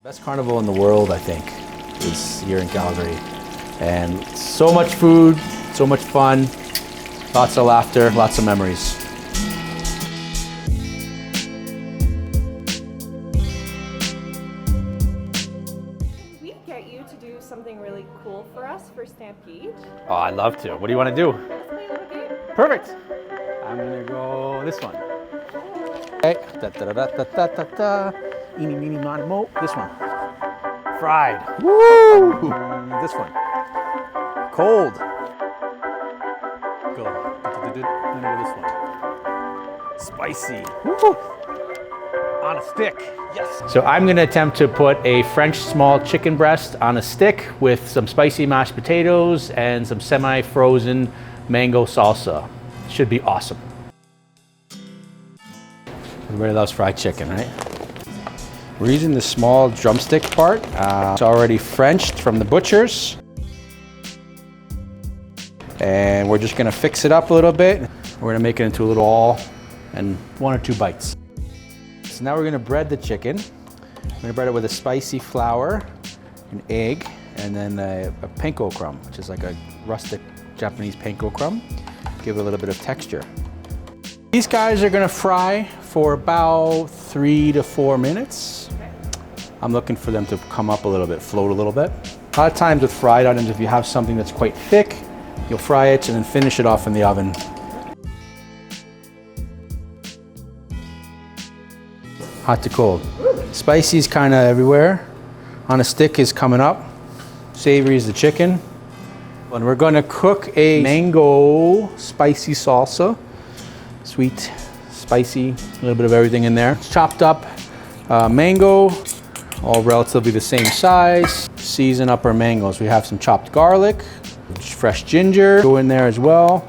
Best carnival in the world, I think, is here in Calgary. And so much food, so much fun, lots of laughter, lots of memories. Can we get you to do something really cool for us for Stampede? Oh, I'd love to. What do you want to do? Let's play a little game. Perfect. I'm gonna go this one. Okay. Da da da da da da da. Eeny, meeny, miny, mo. This one. Fried. Woo! This one. Cold. Go. And go this one. Spicy. Woo! On a stick. Yes. So I'm gonna attempt to put a French small chicken breast on a stick with some spicy mashed potatoes and some semi-frozen mango salsa. Should be awesome. Everybody loves fried chicken, right? We're using the small drumstick part. It's already Frenched from the butchers. And we're just gonna fix it up a little bit. We're gonna make it into a little ball and 1 or 2 bites. So now we're gonna bread the chicken. We're gonna bread it with a spicy flour, an egg, and then a panko crumb, which is like a rustic Japanese panko crumb. Give it a little bit of texture. These guys are gonna fry for about 3 to 4 minutes. I'm looking for them to come up a little bit, float a little bit. A lot of times with fried items, if you have something that's quite thick, you'll fry it and then finish it off in the oven. Hot to cold. Spicy is kind of everywhere. On a stick is coming up. Savory is the chicken. And we're gonna cook a mango spicy salsa. Sweet, spicy, a little bit of everything in there. It's chopped up mango, all relatively the same size. Season up our mangoes. We have some chopped garlic, fresh ginger, go in there as well.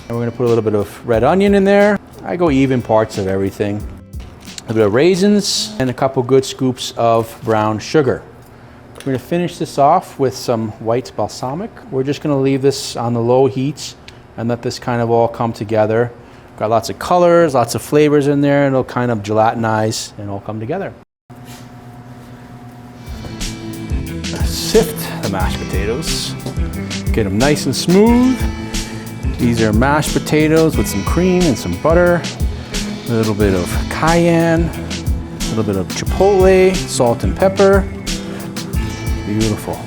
And we're gonna put a little bit of red onion in there. I go even parts of everything. A little bit of raisins and a couple good scoops of brown sugar. We're gonna finish this off with some white balsamic. We're just gonna leave this on the low heat and let this kind of all come together. Got lots of colors, lots of flavors in there, and it'll kind of gelatinize and all come together. Sift the mashed potatoes. Get them nice and smooth. These are mashed potatoes with some cream and some butter. A little bit of cayenne, a little bit of chipotle, salt and pepper. Beautiful.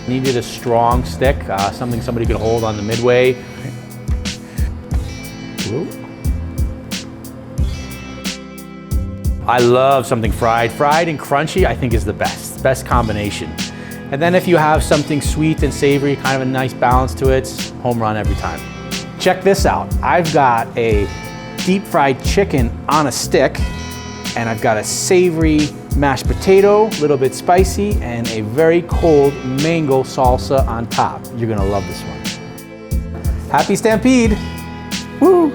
Needed a strong stick, something somebody could hold on the Midway. Whoa. I love something fried. Fried and crunchy, I think is the best combination. And then if you have something sweet and savory, kind of a nice balance to it, home run every time. Check this out. I've got a deep fried chicken on a stick, and I've got a savory mashed potato, a little bit spicy, and a very cold mango salsa on top. You're gonna love this one. Happy Stampede! Woo!